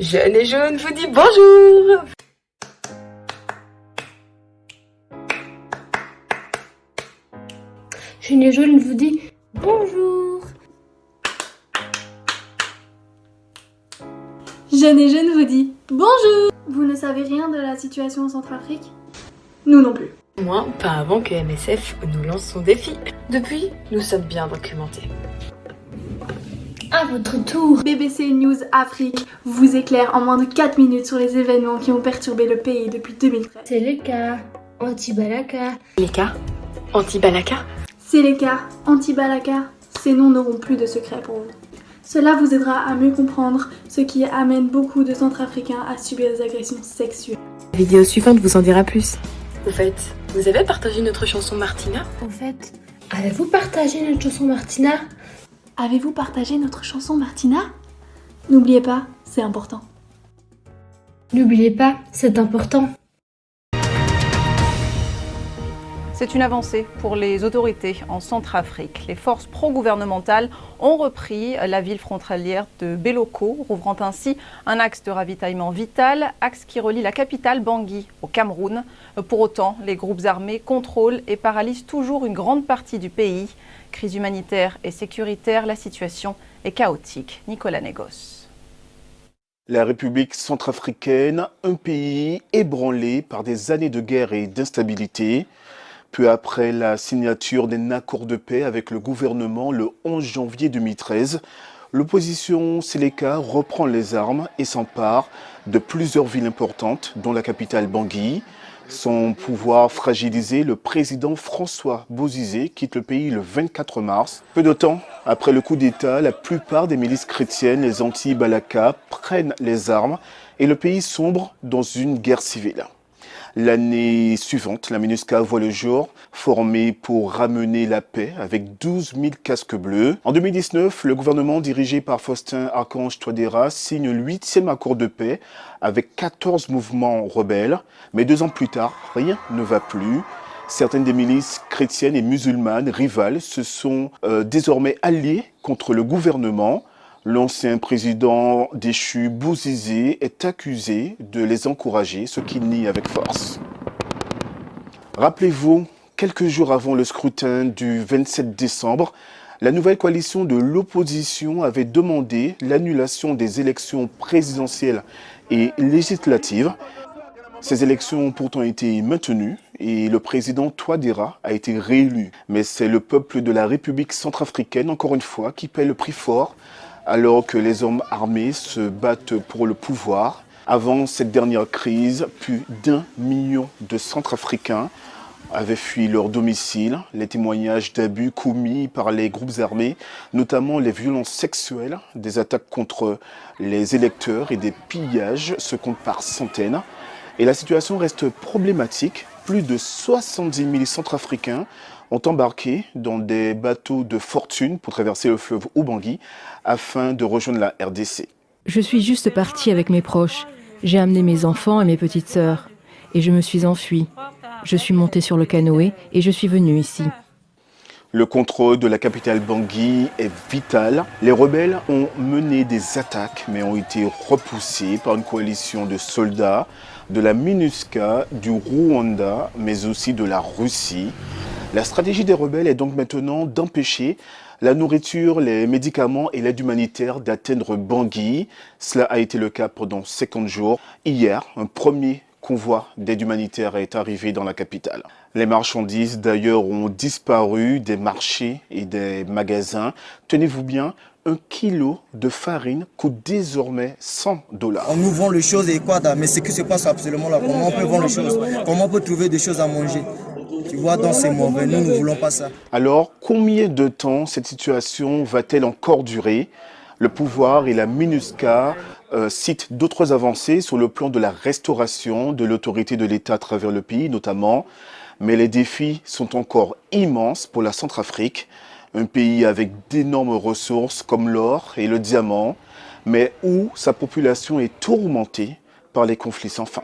Jeune et jaune vous dit bonjour. Jeune et jaune vous dit bonjour. Jeune et jeune vous dit bonjour. Vous ne savez rien de la situation en Centrafrique? Nous non plus. Moi, pas avant que MSF nous lance son défi. Depuis, nous sommes bien documentés. À votre tour. BBC News Afrique vous éclaire en moins de 4 minutes sur les événements qui ont perturbé le pays depuis 2013. C'est le cas anti-Balaka. Les cas anti-Balaka. C'est les cas anti-Balaka. Ces noms n'auront plus de secret pour vous. Cela vous aidera à mieux comprendre ce qui amène beaucoup de Centrafricains à subir des agressions sexuelles. La vidéo suivante vous en dira plus. Au fait, vous avez partagé notre chanson Martina? Au fait, avez-vous partagé notre chanson Martina? Avez-vous partagé notre chanson Martina? N'oubliez pas, c'est important. N'oubliez pas, c'est important. C'est une avancée pour les autorités en Centrafrique. Les forces pro-gouvernementales ont repris la ville frontalière de Beloko, rouvrant ainsi un axe de ravitaillement vital, axe qui relie la capitale Bangui au Cameroun. Pour autant, les groupes armés contrôlent et paralysent toujours une grande partie du pays. Crise humanitaire et sécuritaire, la situation est chaotique. Nicolas Négos. La République centrafricaine, un pays ébranlé par des années de guerre et d'instabilité. Peu après la signature d'un accord de paix avec le gouvernement le 11 janvier 2013, l'opposition Séléka reprend les armes et s'empare de plusieurs villes importantes, dont la capitale Bangui. Son pouvoir fragilisé, le président François Bozizé quitte le pays le 24 mars. Peu de temps après le coup d'État, la plupart des milices chrétiennes, les anti-Balaka, prennent les armes et le pays sombre dans une guerre civile. L'année suivante, la MINUSCA voit le jour, formée pour ramener la paix avec 12 000 casques bleus. En 2019, le gouvernement dirigé par Faustin Archange Touadéra signe le 8e accord de paix avec 14 mouvements rebelles. Mais 2 ans plus tard, rien ne va plus. Certaines des milices chrétiennes et musulmanes rivales se sont désormais alliées contre le gouvernement. L'ancien président déchu Bozizé est accusé de les encourager, ce qu'il nie avec force. Rappelez-vous, quelques jours avant le scrutin du 27 décembre, la nouvelle coalition de l'opposition avait demandé l'annulation des élections présidentielles et législatives. Ces élections ont pourtant été maintenues et le président Touadéra a été réélu. Mais c'est le peuple de la République centrafricaine, encore une fois, qui paie le prix fort, alors que les hommes armés se battent pour le pouvoir. Avant cette dernière crise, plus d'1 million de Centrafricains avaient fui leur domicile. Les témoignages d'abus commis par les groupes armés, notamment les violences sexuelles, des attaques contre les électeurs et des pillages, se comptent par centaines. Et la situation reste problématique. Plus de 70 000 Centrafricains ont embarqué dans des bateaux de fortune pour traverser le fleuve Ubangui afin de rejoindre la RDC. Je suis juste partie avec mes proches. J'ai amené mes enfants et mes petites sœurs. Et je me suis enfuie. Je suis montée sur le canoë et je suis venue ici. Le contrôle de la capitale Bangui est vital. Les rebelles ont mené des attaques mais ont été repoussés par une coalition de soldats de la MINUSCA, du Rwanda, mais aussi de la Russie. La stratégie des rebelles est donc maintenant d'empêcher la nourriture, les médicaments et l'aide humanitaire d'atteindre Bangui. Cela a été le cas pendant 50 jours. Hier, un premier convoi d'aide humanitaire est arrivé dans la capitale. Les marchandises d'ailleurs ont disparu des marchés et des magasins. Tenez-vous bien, 1 kilo de farine coûte désormais $100. On nous vend les choses et quoi, mais ce qui se passe absolument là, comment on peut vendre les choses, comment on peut trouver des choses à manger. Tu vois, dans ces mauvais, nous ne voulons pas ça. Alors, combien de temps cette situation va-t-elle encore durer? Le pouvoir et la MINUSCA citent d'autres avancées sur le plan de la restauration de l'autorité de l'État à travers le pays, notamment. Mais les défis sont encore immenses pour la Centrafrique, un pays avec d'énormes ressources comme l'or et le diamant, mais où sa population est tourmentée par les conflits sans fin.